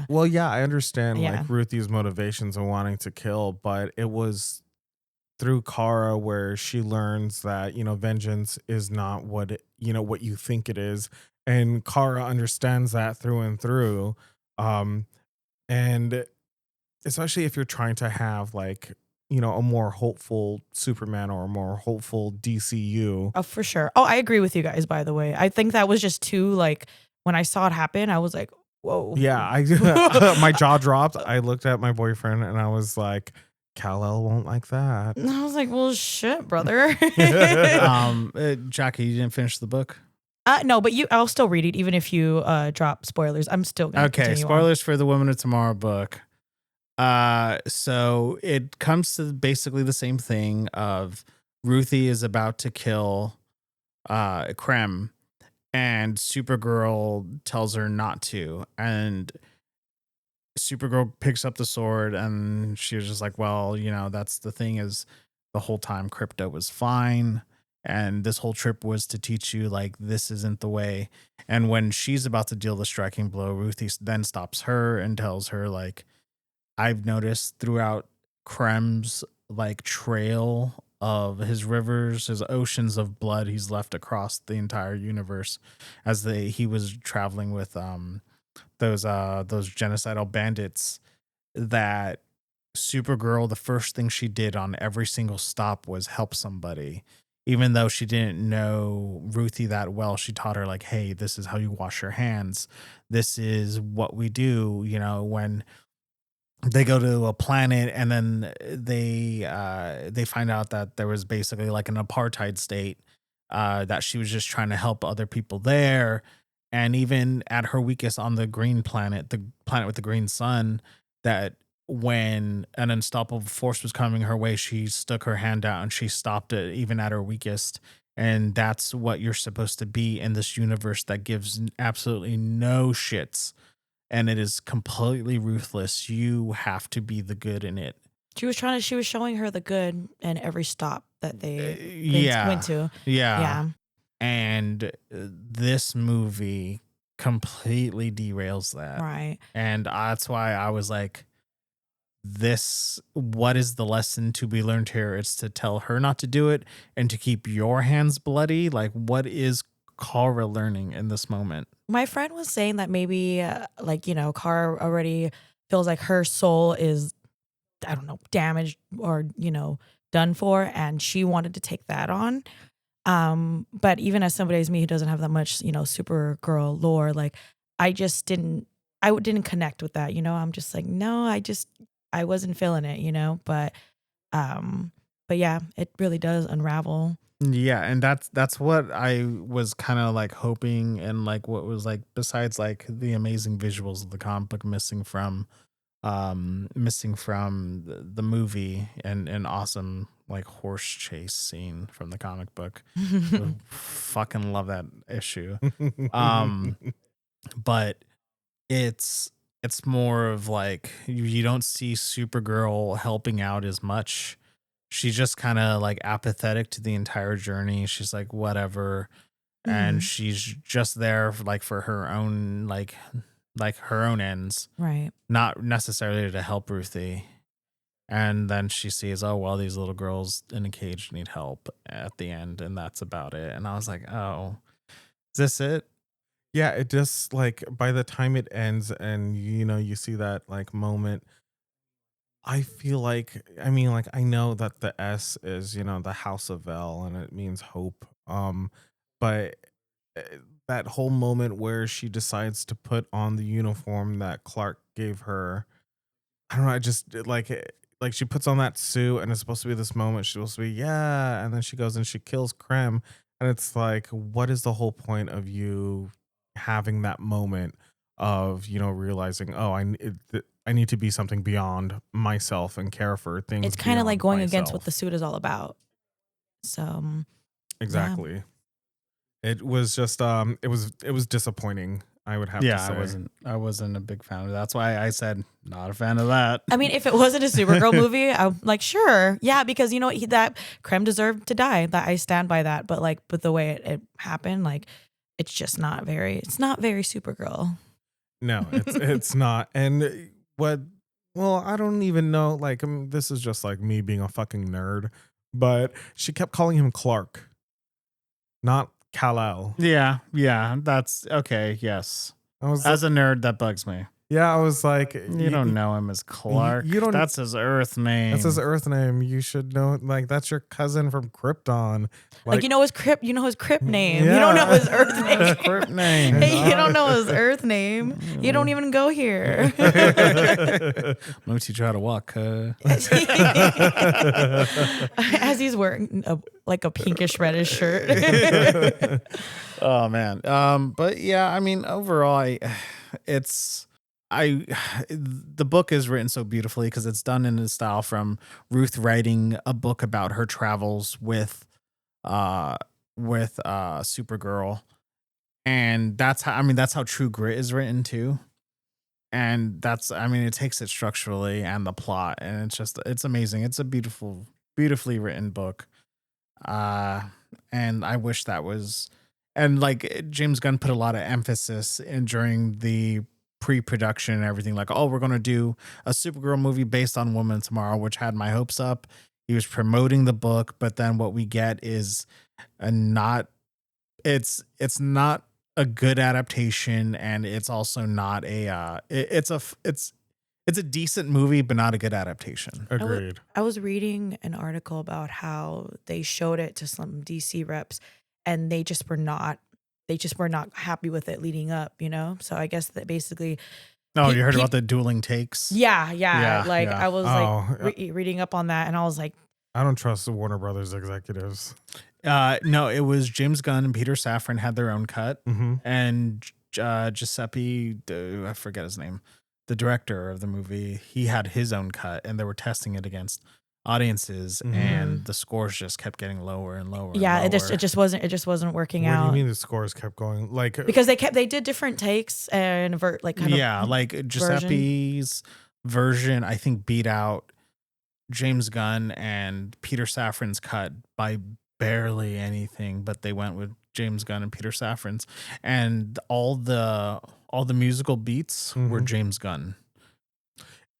A: Well, yeah, I understand
C: Yeah.
A: like Ruthie's motivations and wanting to kill, but it was through Kara where she learns that vengeance is not what what you think it is, and Kara understands that through and through. And especially if you're trying to have like a more hopeful Superman or a more hopeful DCU.
C: Oh, for sure. Oh, I agree with you guys, by the way. I think that was just too, like, when I saw it happen, I was like, whoa.
A: Yeah, my jaw dropped. I looked at my boyfriend and I was like, Kal-El won't like that.
C: And I was like, well, shit, brother.
B: Jackie, you didn't finish the book?
C: No, but I'll still read it, even if you drop spoilers. I'm still going to continue
B: spoilers for the Women of Tomorrow book. So it comes to basically the same thing of Ruthie is about to kill Krem, and Supergirl tells her not to, and Supergirl picks up the sword, and she was just like, well, that's the thing, is the whole time Crypto was fine, and this whole trip was to teach you like this isn't the way. And when she's about to deal the striking blow, Ruthie then stops her and tells her like, I've noticed throughout Krem's like trail of his rivers, his oceans of blood he's left across the entire universe, as he was traveling with those genocidal bandits, that Supergirl, the first thing she did on every single stop was help somebody. Even though she didn't know Ruthie that well, she taught her like, hey, this is how you wash your hands. This is what we do, when they go to a planet, and then they find out that there was basically like an apartheid state, that she was just trying to help other people there. And even at her weakest on the green planet, the planet with the green sun, that when an unstoppable force was coming her way, she stuck her hand out and she stopped it even at her weakest. And that's what you're supposed to be in this universe that gives absolutely no shits, and it is completely ruthless. You have to be the good in it.
C: She was showing her the good in every stop that they went to.
B: Yeah. And this movie completely derails that.
C: Right.
B: And that's why I was like, what is the lesson to be learned here? It's to tell her not to do it and to keep your hands bloody. Like, what is Kara learning in this moment?
C: My friend was saying that maybe Kara already feels like her soul is, I don't know, damaged or, done for, and she wanted to take that on. But even as somebody as me who doesn't have that much, Supergirl lore, like I didn't connect with that, I'm just like, no, I wasn't feeling it, but But yeah, it really does unravel.
B: Yeah, and that's what I was kind of like hoping, and like what was like besides like the amazing visuals of the comic book missing from the movie, and an awesome like horse chase scene from the comic book. Fucking love that issue. Um but it's more of like you don't see Supergirl helping out as much. She's just kind of like apathetic to the entire journey. She's like whatever, and
C: Mhm.
B: she's just there for, like for her own like her own ends,
C: Right.
B: not necessarily to help Ruthie. And then she sees, oh well, these little girls in a cage need help at the end, and that's about it. And I was like, oh, is this it?
A: Yeah, it just like by the time it ends and you see that like moment, I feel like I mean like I know that the S is, the House of L and it means hope. But uh, that whole moment where she decides to put on the uniform that Clark gave her, I don't know, I just like she puts on that suit and it's supposed to be this moment. She's supposed to be, yeah, and then she goes and she kills Krem, and it's like, what is the whole point of you having that moment of realizing, oh, I need to be something beyond myself and care for things
C: It's kind of like
A: beyond
C: going against what the
A: myself.
C: suit is all about. So, yeah.
A: Exactly. It was just it was disappointing, I would have to
B: Yeah,
A: say.
B: I wasn't a big fan of that. That's why I said not a fan of that.
C: I mean, if it wasn't a Supergirl movie, I'm like, sure. Yeah, because that Krem deserved to die. That I stand by that. But like, with the way it happened, like, it's not very Supergirl.
A: No, it's not. And what? Well, I don't even know. Like, this is just like me being a fucking nerd. But she kept calling him Clark, not Kal-El.
B: Yeah, that's okay. Yes,
A: I was
B: as a nerd, that bugs me.
A: yeah, I was like,
B: You don't know him as Clark.
A: you don't-
B: That's his Earth name.
A: That's his Earth name. You should know. Like, that's your cousin from Krypton.
C: Like, his crypt name. You
A: Yeah.
C: don't know his Earth
B: His
C: name.
B: crypt name.
C: Hey, you don't know his Earth name. You don't even go here.
B: Don't teach you how to walk.
C: As he's wearing a pinkish reddish shirt.
B: Oh man. But yeah, I mean, overall, the book is written so beautifully because it's done in a style from Ruth writing a book about her travels with Supergirl, and that's how True Grit is written too. And it takes it structurally and the plot, and it's amazing. It's a beautifully written book. And I wish that was, and like James Gunn put a lot of emphasis in during the pre-production and everything, like, oh, we're going to do a Supergirl movie based on Woman Tomorrow, which had my hopes up. He was promoting the book, but then what we get is it's not a good adaptation, and it's also not it's a decent movie, but not a good adaptation.
A: Agreed.
C: I was reading an article about how they showed it to some DC reps, and they just were not happy with it leading up, So I guess that basically.
B: Oh, you heard about the dueling takes?
C: Yeah.
B: Yeah.
C: I was reading up on that, and I was like,
A: I don't trust the Warner Brothers executives.
B: No, it was James Gunn and Peter Safran had their own cut,
A: Mm-hmm.
B: and Giuseppe, I forget his name, the director of the movie, he had his own cut, and they were testing it against audiences, and the scores just kept getting lower and lower.
C: yeah,
B: and lower.
C: it just wasn't working
A: What do
C: out.
A: you mean the scores kept going? Like,
C: Because they did different takes and
B: like Giuseppe's version I think beat out James Gunn and Peter Safran's cut by barely anything, but they went with James Gunn and Peter Safran's, and all the musical beats were James Gunn.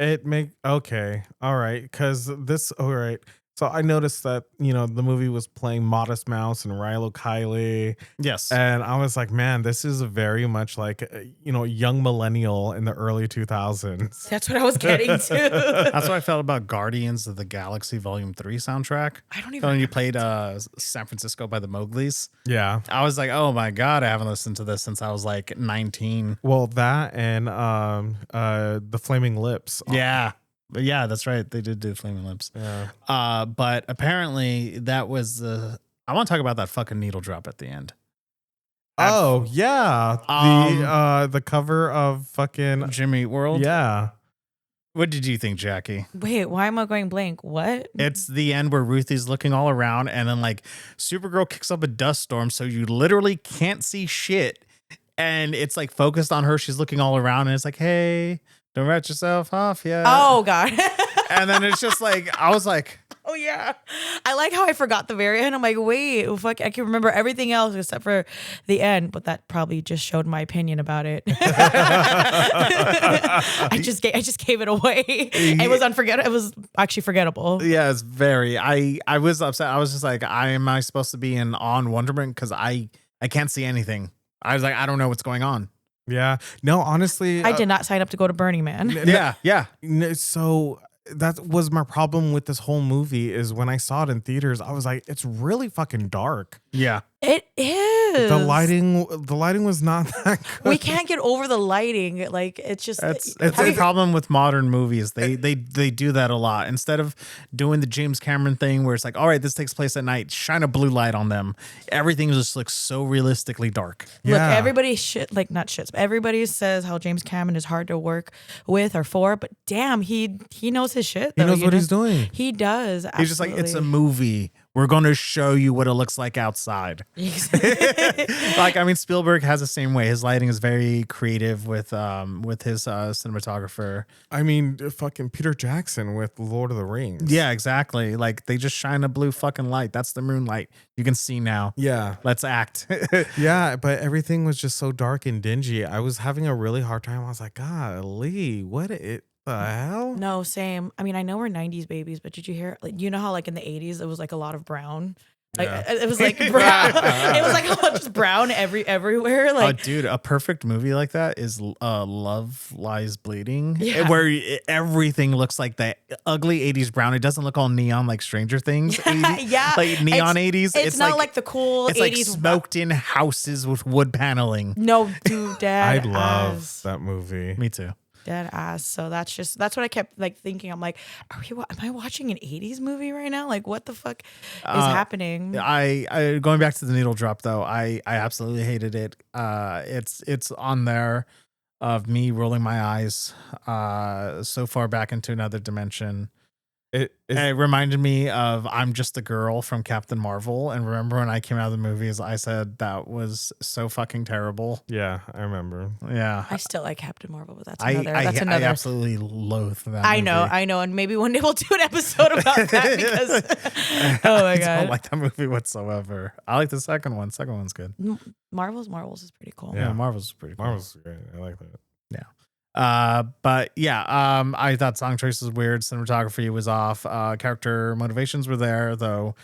A: Okay, all right, because all right. So I noticed that the movie was playing Modest Mouse and Rilo Kiley.
B: Yes.
A: And I was like, man, this is very much like young millennial in the early 2000s.
C: That's what I was getting to.
B: That's what I felt about Guardians of the Galaxy Volume 3 soundtrack.
C: I don't even
B: When you played San Francisco by the Mowgli's.
A: Yeah.
B: I was like, oh my God, I haven't listened to this since I was like 19.
A: Well, that and the Flaming Lips.
B: Yeah. But yeah, that's right. They did do Flaming Lips.
A: Yeah.
B: But apparently that was the. I want to talk about that fucking needle drop at the end.
A: Oh yeah, the cover of fucking
B: Jimmy Eat World.
A: Yeah.
B: What did you think, Jackie?
C: Wait, why am I going blank? What?
B: It's the end where Ruthie's looking all around, and then like Supergirl kicks up a dust storm, so you literally can't see shit. And it's like focused on her. She's looking all around, and it's like, "Hey, don't write yourself off yet."
C: Oh God.
B: And then it's just like, I was like,
C: oh yeah. I like how I forgot the very end. I'm like, wait, fuck, I can remember everything else except for the end, but that probably just showed my opinion about it. I just gave it away. It was unforgettable. It was actually forgettable.
B: yeah, it's very. I was upset. I was just like, am I supposed to be in awe and wonderment because I can't see anything. I was like, I don't know what's going on.
A: Yeah. No, honestly,
C: I did not sign up to go to Burning Man.
B: Yeah.
A: So that was my problem with this whole movie is when I saw it in theaters, I was like, it's really fucking dark.
B: Yeah.
C: It is.
A: The lighting was not that good.
C: We can't get over the lighting. Like it's just
B: It's a problem with modern movies. They do that a lot. Instead of doing the James Cameron thing where it's like, all right, this takes place at night, shine a blue light on them. Everything just looks so realistically dark.
C: Look,
A: Yeah.
C: everybody not shits, but everybody says how James Cameron is hard to work with or for, but damn, he knows his shit.
A: He knows what he's doing.
C: He does.
B: He's just like, it's a movie. We're going to show you what it looks like outside. Like, I mean, Spielberg has the same way. His lighting is very creative with his cinematographer.
A: I mean, fucking Peter Jackson with Lord of the Rings.
B: Yeah, exactly. Like they just shine a blue fucking light. That's the moonlight. You can see now.
A: Yeah.
B: Let's act.
A: Yeah, but everything was just so dark and dingy. I was having a really hard time. I was like, golly, the hell?
C: No, same. I mean, I know we're 90s babies, but did you hear, like, you know how like in the 80s it was like a lot of brown? Like it was like brown. It was like just brown everywhere. Like,
B: dude, a perfect movie like that is Love Lies Bleeding,
C: Yeah.
B: where everything looks like that ugly 80s brown. It doesn't look all neon like Stranger Things. 80s,
C: yeah,
B: like neon 80s.
C: It's not like the cool
B: it's
C: 80s.
B: like smoked in houses with wood paneling.
C: No, dude, dead
A: I love
C: ass.
A: that movie.
B: Me too.
C: Dead ass. So that's what I kept like thinking. I'm like, am I watching an 80s movie right now? Like, what the fuck is happening?
B: I going back to the needle drop though, I absolutely hated it. It's on there of me rolling my eyes so far back into another dimension. It reminded me of I'm Just a Girl from Captain Marvel. And remember when I came out of the movies, I said that was so fucking terrible.
A: Yeah, I remember.
B: Yeah.
C: I still like Captain Marvel, but that's
B: I
C: another.
B: absolutely loathe that
C: I
B: movie.
C: know. And maybe one day we'll do an episode about that because, oh my
B: I
C: God.
B: don't like that movie whatsoever. I like the second one. Second one's good.
C: Marvel's is pretty cool.
B: Yeah, Marvel's pretty cool.
A: Marvel's great. I like that.
B: But yeah, I thought song choice was weird. Cinematography was off. Character motivations were there, though.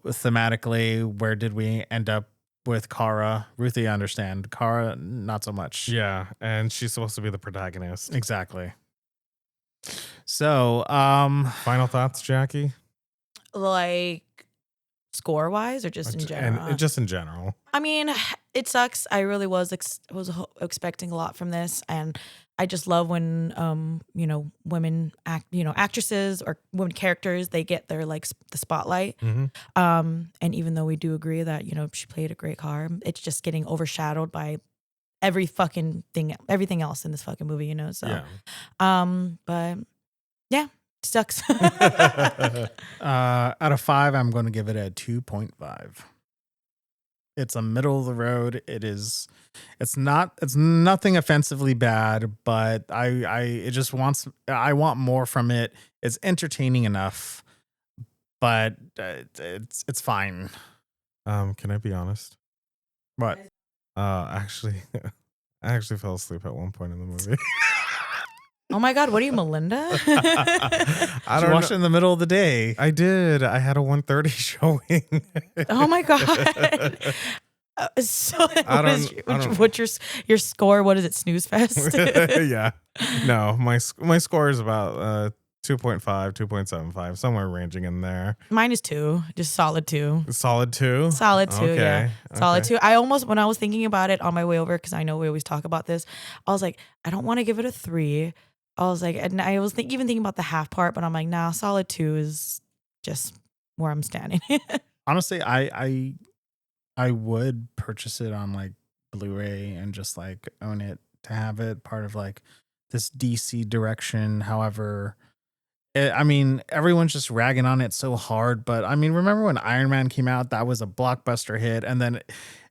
B: Thematically, where did we end up with Kara? Ruthie, I understand. Kara, not so much.
A: Yeah, and she's supposed to be the protagonist.
B: Exactly. So,
A: Final thoughts, Jackie?
C: Like score wise or just in general?
A: And just in general.
C: I mean, it sucks. I really was expecting a lot from this, and I just love when women actresses or women characters, they get their like the spotlight.
A: Mm-hmm.
C: And even though we do agree that she played a great Kara, it's just getting overshadowed by everything else in this fucking movie. So
A: Yeah.
C: but yeah, sucks.
B: out of 5, I'm going to give it a 2.5. It's a middle of the road. It's nothing offensively bad, but I want more from it. It's entertaining enough, but it's fine.
A: Can I be honest?
B: What?
A: Actually, I actually fell asleep at one point in the movie.
C: Oh my God, what are you, Melinda?
A: I
B: You watched it in the middle of the day.
A: I did. I had a 1:30 showing.
C: Oh my God. So what's your score? What is it? Snooze fest?
A: Yeah. No, my score is about 2.5, 2.75, somewhere ranging in there.
C: Mine is 2, just solid 2.
A: Solid 2?
C: Solid 2,
A: Okay.
C: yeah. Solid
A: Okay.
C: 2. I almost, when I was thinking about it on my way over, because I know we always talk about this, I was like, I don't want to give it a 3, I was like, and I was even thinking about the half part, but I'm like, nah, solid 2 is just where I'm standing.
B: Honestly, I would purchase it on like Blu-ray and just like own it to have it part of like this DC direction. However, I mean, everyone's just ragging on it so hard, but I mean, remember when Iron Man came out? That was a blockbuster hit, and then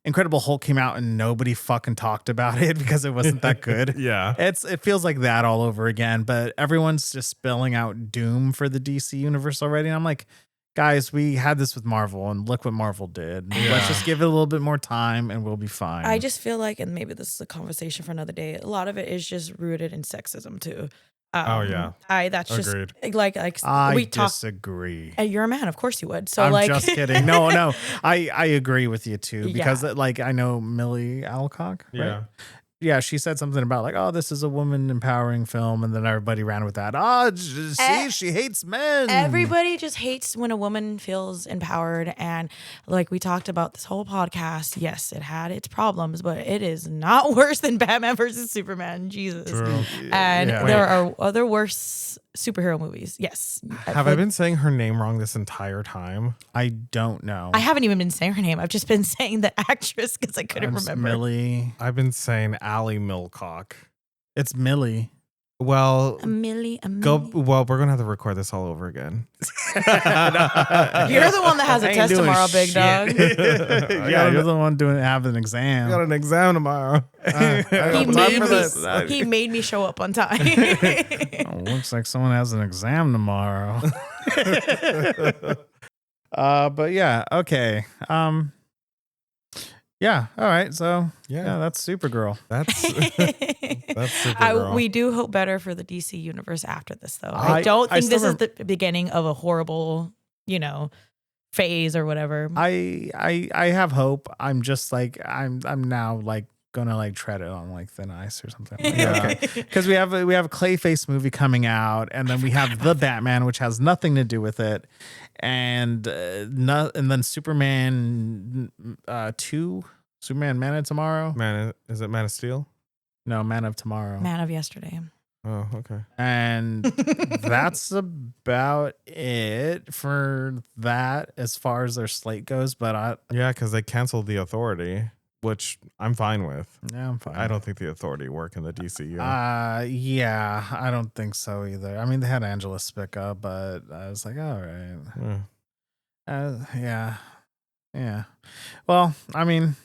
B: Incredible Hulk came out and nobody fucking talked about it because it wasn't that good.
A: Yeah.
B: It feels like that all over again, but everyone's just spelling out doom for the DC universe already. And I'm like, guys, we had this with Marvel, and look what Marvel did.
A: Yeah.
B: Let's just give it a little bit more time, and we'll be fine.
C: I just feel like, and maybe this is a conversation for another day, a lot of it is just rooted in sexism too.
A: Oh, yeah.
C: That's
A: Agreed.
C: just like
B: I
C: we talk.
B: disagree.
C: You're a man, of course you would. So
B: I'm
C: like,
B: just kidding. No, I agree with you too, because
C: Yeah.
B: like I know Millie Alcock, right?
A: Yeah.
B: Yeah, she said something about like, oh, this is a woman empowering film, and then everybody ran with that. See, she hates men.
C: everybody just hates when a woman feels empowered. And like we talked about this whole podcast, yes, it had its problems, but it is not worse than Batman versus Superman. Jesus.
A: True.
C: And
B: Yeah.
C: there are other worse superhero movies. Yes.
A: Have I been saying her name wrong this entire time?
B: I don't know.
C: I haven't even been saying her name. I've just been saying the actress because I couldn't
B: It's
C: remember.
B: Millie.
A: I've been saying Allie Milcock.
B: It's Millie.
A: Well,
C: A Millie.
A: well, we're gonna have to record this all over again.
C: You're the one that has a
B: I ain't
C: test
B: doing
C: tomorrow, big
B: shit.
C: dog.
B: Yeah, you're the one have an exam.
A: I got an exam tomorrow.
C: He made me show up on time.
B: Oh, looks like someone has an exam tomorrow. But yeah, okay. Yeah, all right. So yeah, that's Supergirl.
A: That's Supergirl.
C: We do hope better for the DC universe after this, though.
B: I
C: I don't think
B: still
C: this is the beginning of a horrible, phase or whatever.
B: I have hope. I'm just like I'm now like gonna like tread it on like thin ice or something. Like,
A: Yeah.
B: okay, because we have a Clayface movie coming out, and then we have the Batman, which has nothing to do with it, and and then Superman 2, Superman Man of Tomorrow.
A: Is it Man of Steel?
B: No, Man of Tomorrow.
C: Man of Yesterday.
A: Oh, okay.
B: And that's about it for that as far as their slate goes. But
A: Yeah, because they canceled the Authority, which I'm fine with.
B: yeah, I'm fine.
A: I don't think the Authority work in the DCU.
B: Yeah, I don't think so either. I mean, they had Angela Spica, but I was like, all right.
A: Yeah.
B: Yeah. Well, I mean,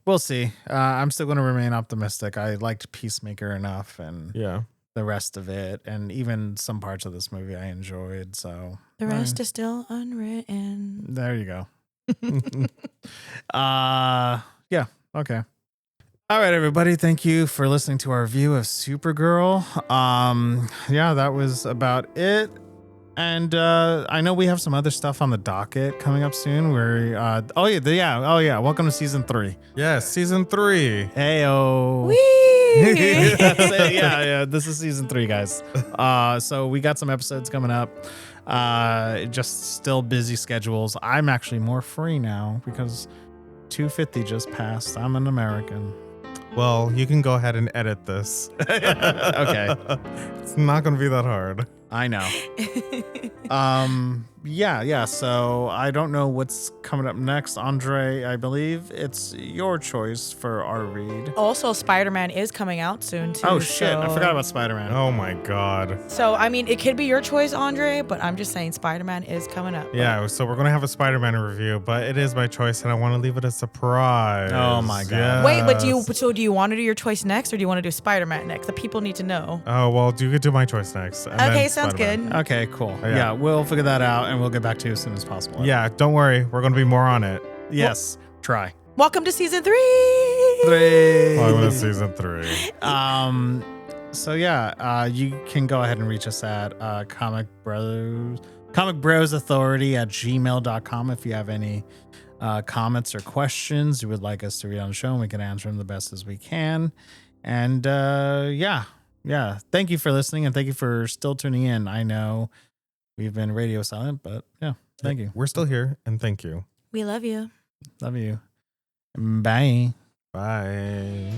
B: we'll see. I'm still going to remain optimistic. I liked Peacemaker enough, and
A: Yeah.
B: the rest of it, and even some parts of this movie I enjoyed. So
C: The rest is still unwritten.
B: there you go. Yeah. Okay. All right, everybody. Thank you for listening to our review of Supergirl. Yeah, that was about it. And I know we have some other stuff on the docket coming up soon. Where welcome to season 3.
A: Yeah, season 3.
B: Heyo.
C: Whee!
B: That's it. Yeah. This is season 3, guys. So we got some episodes coming up. Just still busy schedules. I'm actually more free now because 250 just passed. I'm an American.
A: Well, you can go ahead and edit this.
B: Okay.
A: It's not going to be that hard.
B: I know. Yeah. So I don't know what's coming up next. Andre, I believe it's your choice for our read.
C: Also, Spider-Man is coming out soon, too.
B: Oh, shit. I
C: so-
B: forgot about Spider-Man.
A: Oh my God.
C: So, I mean, it could be your choice, Andre, but I'm just saying Spider-Man is coming up.
A: Yeah, so we're going to have a Spider-Man review, but it is my choice and I want to leave it a surprise.
B: Oh my God.
C: Wait, but do
A: Yes.
C: you want to do your choice next, or do you want to do Spider-Man next? The people need to know.
A: Oh, well, you could do my choice next. and
C: Okay,
A: then
C: sounds
A: Spider-Man.
C: good.
B: Okay, cool.
A: Yeah.
B: Yeah, we'll figure that out and we'll get back to you as soon as possible.
A: Yeah, don't worry. We're going to be more on it.
B: Yes. Try.
C: Welcome to season 3.
A: Welcome to season 3.
B: So yeah, you can go ahead and reach us at comicbrosauthority@gmail.com if you have any comments or questions you would like us to read on the show, and we can answer them the best as we can. And yeah, thank you for listening, and thank you for still tuning in. I know we've been radio silent, but yeah, thank you.
A: We're still here, and thank you.
C: We love you.
B: Love you. Bye.
A: Bye.